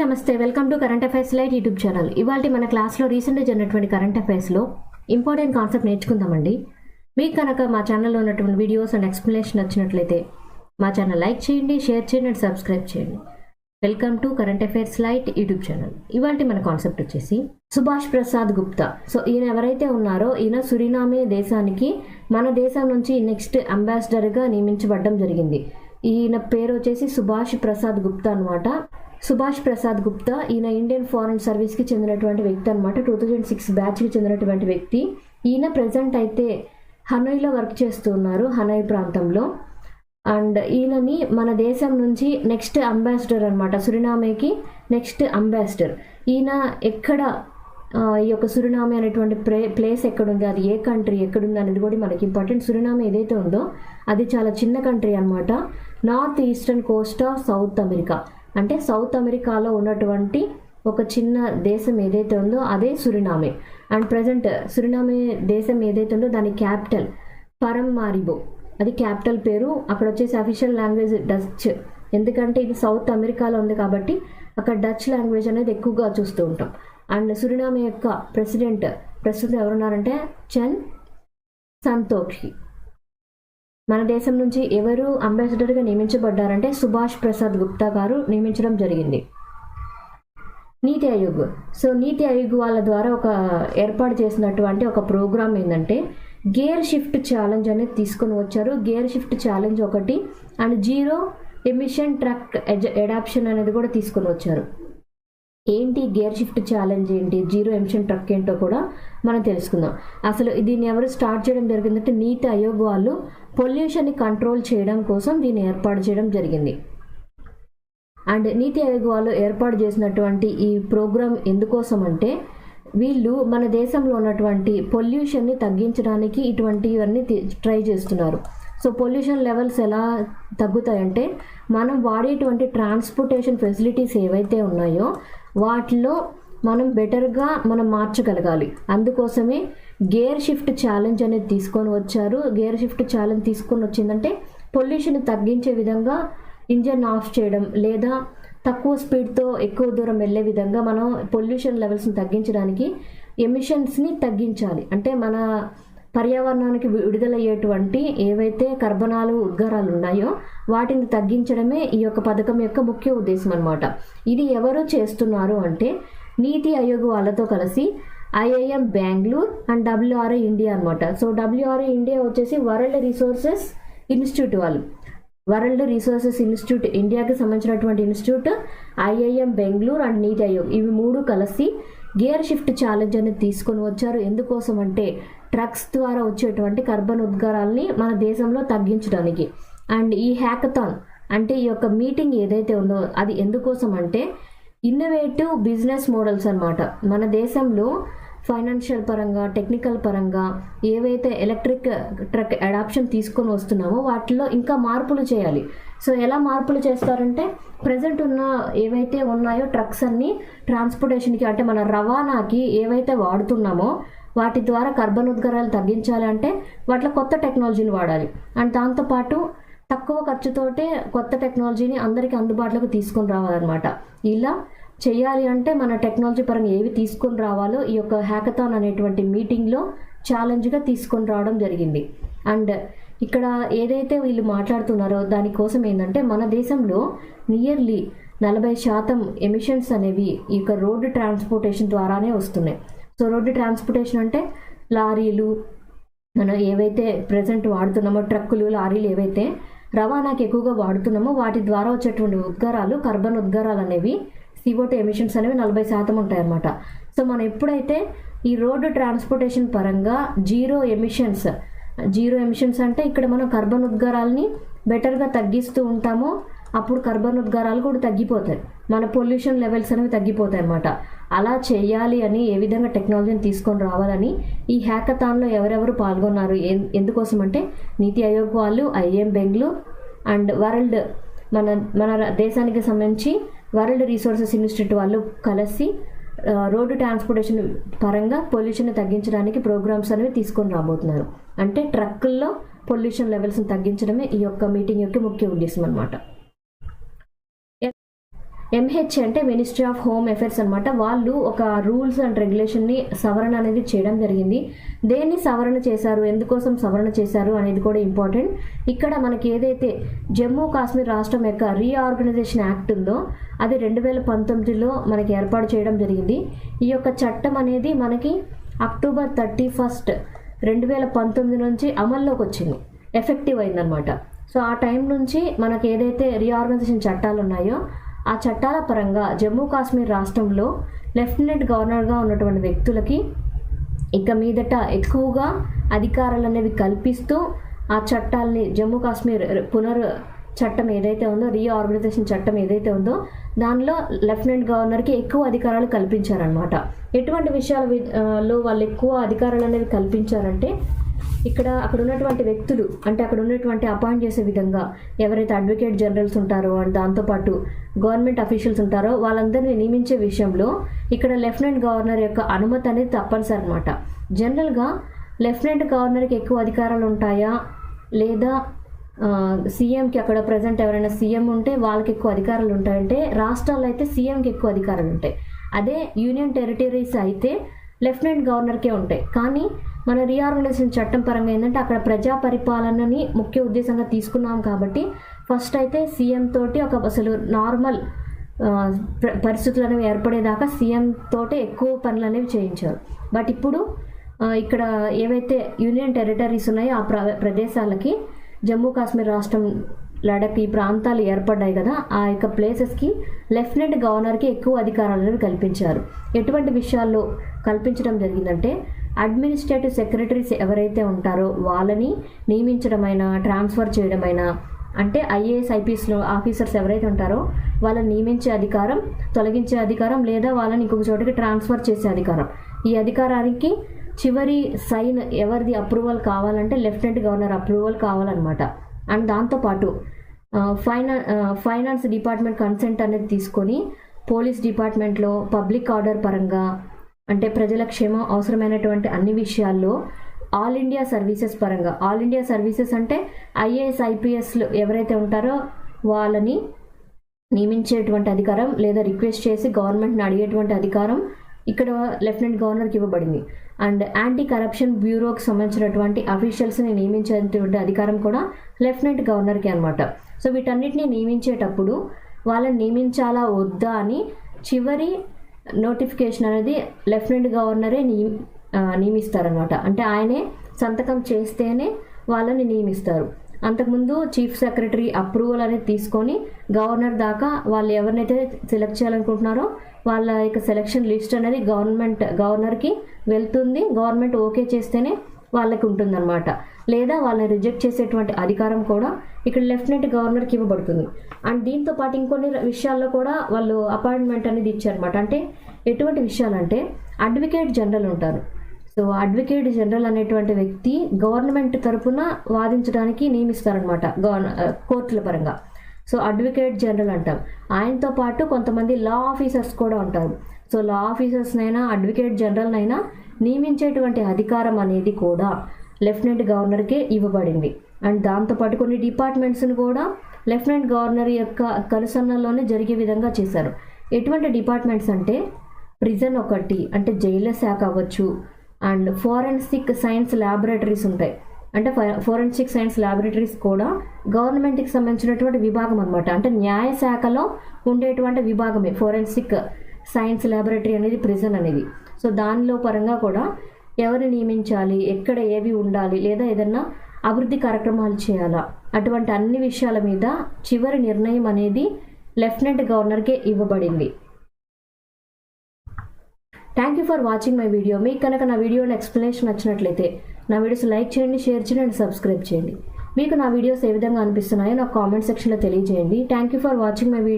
నమస్తే, welcome to current affairs light YouTube channel. ఇవాళ మన క్లాస్లో రీసెంట్గా జరిగినటువంటి కరెంట్ అఫైర్స్లో ఇంపార్టెంట్ కాన్సెప్ట్ నేర్చుకుందామండి. మీకు కనుక మా ఛానల్లో ఉన్నటువంటి వీడియోస్ అండ్ ఎక్స్ప్లెనేషన్ నచ్చినట్లయితే మా ఛానల్ లైక్ చేయండి, షేర్ చేయండి అండ్ సబ్స్క్రైబ్ చేయండి. Welcome to current affairs light YouTube channel. ఇవాళ మన కాన్సెప్ట్ వచ్చేసి సుభాష్ ప్రసాద్ గుప్తా. సో ఈయన ఎవరైతే ఉన్నారో ఈయన సురినామే దేశానికి మన దేశం నుంచి నెక్స్ట్ అంబాసిడర్గా నియమించబడడం జరిగింది. ఈయన పేరు వచ్చేసి సుభాష్ ప్రసాద్ గుప్తా అనమాట. సుభాష్ ప్రసాద్ గుప్తా ఈయన ఇండియన్ ఫారెన్ సర్వీస్కి చెందినటువంటి వ్యక్తి అనమాట. 2006 బ్యాచ్కి చెందినటువంటి వ్యక్తి. ఈయన ప్రజెంట్ అయితే హనోయ్లో వర్క్ చేస్తూ ఉన్నారు, హనోయ్ ప్రాంతంలో. అండ్ ఈయనని మన దేశం నుంచి నెక్స్ట్ అంబాసిడర్ అనమాట, సురినామేకి నెక్స్ట్ అంబాసిడర్. ఈయన ఎక్కడ ఈ యొక్క సురినామే అనేటువంటి ప్లేస్ ఎక్కడుంది, అది ఏ కంట్రీ ఎక్కడుంది అనేది కూడా మనకి ఇంపార్టెంట్. సురినామే ఏదైతే ఉందో అది చాలా చిన్న కంట్రీ అనమాట. North eastern Coast of south America, అంటే సౌత్ అమెరికాలో ఉన్నటువంటి ఒక చిన్న దేశం ఏదైతే ఉందో అదే సురినామే. అండ్ ప్రజెంట్ సురినామే దేశం ఏదైతే ఉందో దాని క్యాపిటల్ పరమారిబో, అది క్యాపిటల్ పేరు. అక్కడ వచ్చేసి అఫీషియల్ లాంగ్వేజ్ డచ్, ఎందుకంటే ఇది సౌత్ అమెరికాలో ఉంది కాబట్టి అక్కడ డచ్ లాంగ్వేజ్ అనేది ఎక్కువగా చూస్తూ ఉంటాం. అండ్ సురినామే యొక్క ప్రెసిడెంట్ ప్రస్తుతం ఎవరున్నారంటే చెన్ సంతోఖి. మన దేశం నుంచి ఎవరు అంబాసిడర్గా నియమించబడ్డారంటే సుభాష్ ప్రసాద్ గుప్తా గారు నియమించడం జరిగింది. నీతి ఆయోగ్. సో నీతి ఆయోగ్ వాళ్ళ ద్వారా ఏర్పాటు చేసినటువంటి ఒక ప్రోగ్రామ్ ఏంటంటే గేర్ షిఫ్ట్ ఛాలెంజ్ అనేది తీసుకొని వచ్చారు. గేర్ షిఫ్ట్ ఛాలెంజ్ ఒకటి and zero emission truck adoption అనేది కూడా తీసుకొని వచ్చారు. ఏంటి గేర్ షిఫ్ట్ ఛాలెంజ్ ఏంటి, జీరో ఎమిషన్ ట్రక్ ఏంటో కూడా మనం తెలుసుకుందాం. అసలు దీన్ని ఎవరు స్టార్ట్ చేయడం జరిగిందంటే నీతి ఆయోగ్ వాళ్ళు పొల్యూషన్ని కంట్రోల్ చేయడం కోసం దీన్ని ఏర్పాటు చేయడం జరిగింది. అండ్ నీతి ఆయోగ్ వాళ్ళు ఏర్పాటు చేసినటువంటి ఈ ప్రోగ్రామ్ ఎందుకోసం అంటే వీళ్ళు మన దేశంలో ఉన్నటువంటి పొల్యూషన్ని తగ్గించడానికి ఇటువంటివన్నీ ట్రై చేస్తున్నారు. సో పొల్యూషన్ లెవెల్స్ ఎలా తగ్గుతాయంటే మనం వాడేటువంటి ట్రాన్స్పోర్టేషన్ ఫెసిలిటీస్ ఏవైతే ఉన్నాయో వాటిలో మనం బెటర్గా మనం మార్చగలగాలి. అందుకోసమే గేర్ షిఫ్ట్ ఛాలెంజ్ అనేది తీసుకొని వచ్చారు. గేర్ షిఫ్ట్ ఛాలెంజ్ తీసుకొని వచ్చిందంటే పొల్యూషన్ తగ్గించే విధంగా ఇంజన్ ఆఫ్ చేయడం లేదా తక్కువ స్పీడ్తో ఎక్కువ దూరం వెళ్ళే విధంగా మనం పొల్యూషన్ లెవెల్స్ని తగ్గించడానికి ఎమిషన్స్ని తగ్గించాలి. అంటే మన పర్యావరణానికి విడుదలయ్యేటువంటి ఏవైతే కర్బనాలు ఉద్గారాలు ఉన్నాయో వాటిని తగ్గించడమే ఈ యొక్క పథకం యొక్క ముఖ్య ఉద్దేశం అనమాట. ఇది ఎవరు చేస్తున్నారు అంటే నీతి ఆయోగ్ వాళ్ళతో కలిసి IIM Bengaluru and WRI India అనమాట. సో WRI ఇండియా వచ్చేసి వరల్డ్ రిసోర్సెస్ ఇన్స్టిట్యూట్ వాళ్ళు. వరల్డ్ రిసోర్సెస్ ఇన్స్టిట్యూట్ ఇండియాకి సంబంధించినటువంటి ఇన్స్టిట్యూట్, ఐఐఎం బెంగళూరు అండ్ నీతి ఆయోగ్, ఇవి మూడు కలిసి గేర్ షిఫ్ట్ ఛాలెంజ్ అనేది తీసుకొని వచ్చారు. ఎందుకోసం అంటే ట్రక్స్ ద్వారా వచ్చేటువంటి కార్బన్ ఉద్గారాలని మన దేశంలో తగ్గించడానికి. అండ్ ఈ హ్యాకథాన్ అంటే ఈ యొక్క మీటింగ్ ఏదైతే ఉందో అది ఎందుకోసం అంటే ఇన్నోవేటివ్ బిజినెస్ మోడల్స్ అనమాట. మన దేశంలో ఫైనాన్షియల్ పరంగా టెక్నికల్ పరంగా ఏవైతే ఎలక్ట్రిక్ ట్రక్ అడాప్షన్ తీసుకొని వస్తున్నామో వాటిలో ఇంకా మార్పులు చేయాలి. సో ఎలా మార్పులు చేస్తారంటే ప్రజెంట్ ఉన్న ఏవైతే ఉన్నాయో ట్రక్స్ అన్ని ట్రాన్స్పోర్టేషన్కి అంటే మన రవాణాకి ఏవైతే వాడుతున్నామో వాటి ద్వారా కార్బన్ ఉద్గారాలు తగ్గించాలి అంటే వాటిలో కొత్త టెక్నాలజీని వాడాలి. అండ్ దాంతోపాటు తక్కువ ఖర్చుతోటే కొత్త టెక్నాలజీని అందరికీ అందుబాటులోకి తీసుకొని రావాలన్నమాట. ఇలా చేయాలి అంటే మన టెక్నాలజీ పరంగా ఏవి తీసుకొని రావాలో ఈ యొక్క హ్యాకథాన్ అనేటువంటి మీటింగ్లో ఛాలెంజ్గా తీసుకొని రావడం జరిగింది. అండ్ ఇక్కడ ఏదైతే వీళ్ళు మాట్లాడుతున్నారో దానికోసం ఏంటంటే మన దేశంలో నియర్లీ 40% ఎమిషన్స్ అనేవి ఈ యొక్క రోడ్డు ట్రాన్స్పోర్టేషన్ ద్వారానే వస్తున్నాయి. సో రోడ్డు ట్రాన్స్పోర్టేషన్ అంటే లారీలు, మనం ఏవైతే ప్రజెంట్ వాడుతున్నామో ట్రక్కులు లారీలు ఏవైతే రవాణాకి ఎక్కువగా వాడుతున్నామో వాటి ద్వారా వచ్చేటువంటి ఉద్గారాలు కార్బన్ ఉద్గారాలు అనేవి CO2 ఎమిషన్స్ అనేవి 40% ఉంటాయి అన్నమాట. సో మనం ఎప్పుడైతే ఈ రోడ్డు ట్రాన్స్పోర్టేషన్ పరంగా జీరో ఎమిషన్స్ అంటే ఇక్కడ మనం కార్బన్ ఉద్గారాలని బెటర్గా తగ్గిస్తూ ఉంటామో అప్పుడు కార్బన్ ఉద్గారాలు కూడా తగ్గిపోతాయి, మన పొల్యూషన్ లెవెల్స్ అనేవి తగ్గిపోతాయి అన్నమాట. అలా చేయాలి అని ఏ విధంగా టెక్నాలజీని తీసుకొని రావాలని ఈ హ్యాకథాన్లో ఎవరెవరు పాల్గొన్నారు ఎందుకోసం అంటే నీతి ఆయోగ్ వాళ్ళు, ఐఐఎం బెంగళూరు అండ్ మన దేశానికి సంబంధించి వరల్డ్ రిసోర్సెస్ ఇన్స్టిట్యూట్ వాళ్ళు కలిసి రోడ్డు ట్రాన్స్పోర్టేషన్ పరంగా పొల్యూషన్ తగ్గించడానికి ప్రోగ్రామ్స్ అనేవి తీసుకొని రాబోతున్నారు. అంటే ట్రక్కుల్లో పొల్యూషన్ లెవెల్స్ని తగ్గించడమే ఈ యొక్క మీటింగ్ యొక్క ముఖ్య ఉద్దేశం అనమాట. MH అంటే మినిస్ట్రీ ఆఫ్ హోమ్ అఫైర్స్ అనమాట. వాళ్ళు ఒక రూల్స్ అండ్ రెగ్యులేషన్ని సవరణ అనేది చేయడం జరిగింది. దేన్ని సవరణ చేశారు, ఎందుకోసం సవరణ చేశారు అనేది కూడా ఇంపార్టెంట్. ఇక్కడ మనకి ఏదైతే జమ్మూ కాశ్మీర్ రాష్ట్రం యొక్క రీఆర్గనైజేషన్ యాక్ట్ ఉందో అది 2019లో మనకి ఏర్పాటు చేయడం జరిగింది. ఈ యొక్క చట్టం అనేది మనకి అక్టోబర్ 31, 2019 నుంచి అమల్లోకి వచ్చింది, ఎఫెక్టివ్ అయిందనమాట. సో ఆ టైం నుంచి మనకి ఏదైతే రీఆర్గనైజేషన్ చట్టాలు ఉన్నాయో ఆ చట్టాల పరంగా జమ్మూ కాశ్మీర్ రాష్ట్రంలో లెఫ్టినెంట్ గవర్నర్గా ఉన్నటువంటి వ్యక్తులకి ఇక మీదట ఎక్కువగా అధికారాలు అనేవి కల్పిస్తూ ఆ చట్టాలని జమ్మూ కాశ్మీర్ చట్టం ఏదైతే ఉందో, రీఆర్గనైజేషన్ చట్టం ఏదైతే ఉందో దానిలో లెఫ్టినెంట్ గవర్నర్కి ఎక్కువ అధికారాలు కల్పించారనమాట. ఎటువంటి విషయాలలో వాళ్ళు ఎక్కువ అధికారాలు అనేవి కల్పించారంటే అక్కడ ఉన్నటువంటి వ్యక్తులు అంటే అక్కడ ఉన్నటువంటి అపాయింట్ చేసే విధంగా ఎవరైతే అడ్వకేట్ జనరల్స్ ఉంటారో అండ్ దాంతోపాటు గవర్నమెంట్ అఫీషియల్స్ ఉంటారో వాళ్ళందరినీ నియమించే విషయంలో ఇక్కడ లెఫ్టినెంట్ గవర్నర్ యొక్క అనుమతి అనేది తప్పనిసరి అనమాట. జనరల్గా లెఫ్టినెంట్ గవర్నర్కి ఎక్కువ అధికారాలు ఉంటాయా లేదా సీఎంకి, అక్కడ ప్రజెంట్ ఎవరైనా సీఎం ఉంటే వాళ్ళకి ఎక్కువ అధికారాలు ఉంటాయంటే రాష్ట్రాల్లో అయితే సీఎంకి ఎక్కువ అధికారాలు ఉంటాయి. అదే యూనియన్ టెరిటరీస్ అయితే లెఫ్టినెంట్ గవర్నర్కే ఉంటాయి. కానీ మన రీఆర్గనైజేషన్ చట్టం పరంగా ఏంటంటే అక్కడ ప్రజా పరిపాలనని ముఖ్య ఉద్దేశంగా తీసుకున్నాం కాబట్టి ఫస్ట్ అయితే సీఎం తోటి అసలు నార్మల్ పరిస్థితులు అనేవి ఏర్పడేదాకా సీఎం తోటే ఎక్కువ పనులు అనేవి చేయించారు. బట్ ఇప్పుడు ఇక్కడ ఏవైతే యూనియన్ టెరిటరీస్ ఉన్నాయో ఆ ప్రదేశాలకి జమ్మూ కాశ్మీర్ రాష్ట్రం, లడఖ్ ఈ ప్రాంతాలు ఏర్పడ్డాయి కదా, ఆ యొక్క ప్లేసెస్కి లెఫ్టినెంట్ గవర్నర్కి ఎక్కువ అధికారాలు అనేవి కల్పించారు. ఎటువంటి విషయాల్లో కల్పించడం జరిగిందంటే అడ్మినిస్ట్రేటివ్ సెక్రటరీస్ ఎవరైతే ఉంటారో వాళ్ళని నియమించడమైనా, ట్రాన్స్ఫర్ చేయడమైనా, అంటే IAS IPS ఆఫీసర్స్ ఎవరైతే ఉంటారో వాళ్ళని నియమించే అధికారం, తొలగించే అధికారం లేదా వాళ్ళని ఇంకొక చోటికి ట్రాన్స్ఫర్ చేసే అధికారం. ఈ అధికారానికి చివరి సైన్ ఎవరిది అప్రూవల్ కావాలంటే లెఫ్టినెంట్ గవర్నర్ అప్రూవల్ కావాలన్నమాట. అండ్ దాంతోపాటు ఫైనాన్స్ డిపార్ట్మెంట్ కన్సెంట్ అనేది తీసుకొని పోలీస్ డిపార్ట్మెంట్లో పబ్లిక్ ఆర్డర్ పరంగా అంటే ప్రజల క్షేమం అవసరమైనటువంటి అన్ని విషయాల్లో ఆల్ ఇండియా సర్వీసెస్ పరంగా, ఆల్ ఇండియా సర్వీసెస్ అంటే IAS IPSలు ఎవరైతే ఉంటారో వాళ్ళని నియమించేటువంటి అధికారం లేదా రిక్వెస్ట్ చేసి గవర్నమెంట్ని అడిగేటువంటి అధికారం ఇక్కడ లెఫ్టినెంట్ గవర్నర్కి ఇవ్వబడింది. అండ్ యాంటీ కరప్షన్ బ్యూరోకి సంబంధించినటువంటి అఫీషియల్స్ని నియమించేటువంటి అధికారం కూడా లెఫ్టినెంట్ గవర్నర్కి అనమాట. సో వీటన్నిటిని నియమించేటప్పుడు వాళ్ళని నియమించాలా వద్దా అని చివరి నోటిఫికేషన్ అనేది లెఫ్టినెంట్ గవర్నరే నియమిస్తారనమాట. అంటే ఆయనే సంతకం చేస్తేనే వాళ్ళని నియమిస్తారు. అంతకుముందు చీఫ్ సెక్రటరీ అప్రూవల్ అనేది తీసుకొని గవర్నర్ దాకా వాళ్ళు ఎవరినైతే సెలెక్ట్ చేయాలనుకుంటున్నారో వాళ్ళ యొక్క సెలెక్షన్ లిస్ట్ అనేది గవర్నర్కి వెళ్తుంది. గవర్నమెంట్ ఓకే చేస్తేనే వాళ్ళకి ఉంటుందన్నమాట. లేదా వాళ్ళని రిజెక్ట్ చేసేటువంటి అధికారం కూడా ఇక్కడ లెఫ్టినెంట్ గవర్నర్కి ఇవ్వబడుతుంది. అండ్ దీంతో పాటు ఇంకొన్ని విషయాల్లో కూడా వాళ్ళు అపాయింట్మెంట్ అనేది ఇచ్చారనమాట. అంటే ఎటువంటి విషయాలంటే అడ్వకేట్ జనరల్ ఉంటారు. సో అడ్వకేట్ జనరల్ అనేటువంటి వ్యక్తి గవర్నమెంట్ తరఫున వాదించడానికి నియమిస్తారనమాట కోర్టుల పరంగా. సో అడ్వకేట్ జనరల్ అంటాం. ఆయనతో పాటు కొంతమంది లా ఆఫీసర్స్ కూడా ఉంటారు. సో లా ఆఫీసర్స్నైనా అడ్వకేట్ జనరల్నైనా నియమించేటువంటి అధికారం అనేది కూడా లెఫ్టినెంట్ గవర్నర్కే ఇవ్వబడింది. అండ్ దాంతోపాటు కొన్ని డిపార్ట్మెంట్స్ని కూడా లెఫ్టినెంట్ గవర్నర్ యొక్క కనుసన్నల్లోనే జరిగే విధంగా చేశారు. ఎటువంటి డిపార్ట్మెంట్స్ అంటే ప్రిజన్ ఒకటి, అంటే జైళ్ళ శాఖ అవ్వచ్చు. అండ్ ఫోరెన్సిక్ సైన్స్ ల్యాబొరేటరీస్ ఉంటాయి. అంటే ఫోరెన్సిక్ సైన్స్ ల్యాబొరేటరీస్ కూడా గవర్నమెంట్కి సంబంధించినటువంటి విభాగం అనమాట. అంటే న్యాయశాఖలో ఉండేటువంటి విభాగమే ఫోరెన్సిక్ సైన్స్ ల్యాబొరేటరీ అనేది, ప్రిజన్ అనేది. సో దానిలో పరంగా కూడా ఎవరిని నియమించాలి, ఎక్కడ ఏవి ఉండాలి, లేదా ఏదన్నా అభివృద్ధి కార్యక్రమాలు చేయాలా, అటువంటి అన్ని విషయాల మీద చివరి నిర్ణయం అనేది లెఫ్టినెంట్ గవర్నర్కే ఇవ్వబడింది. Thank you for watching my video. మీకు కనుక నా వీడియోలో ఎక్స్ప్లెనేషన్ నచ్చినట్లయితే నా వీడియోస్ లైక్ చేయండి, షేర్ చేయండి అండ్ సబ్స్క్రైబ్ చేయండి. మీకు నా వీడియోస్ ఏ విధంగా అనిపిస్తున్నాయో నాకు కామెంట్ సెక్షన్లో తెలియజేయండి. Thank you for watching my video.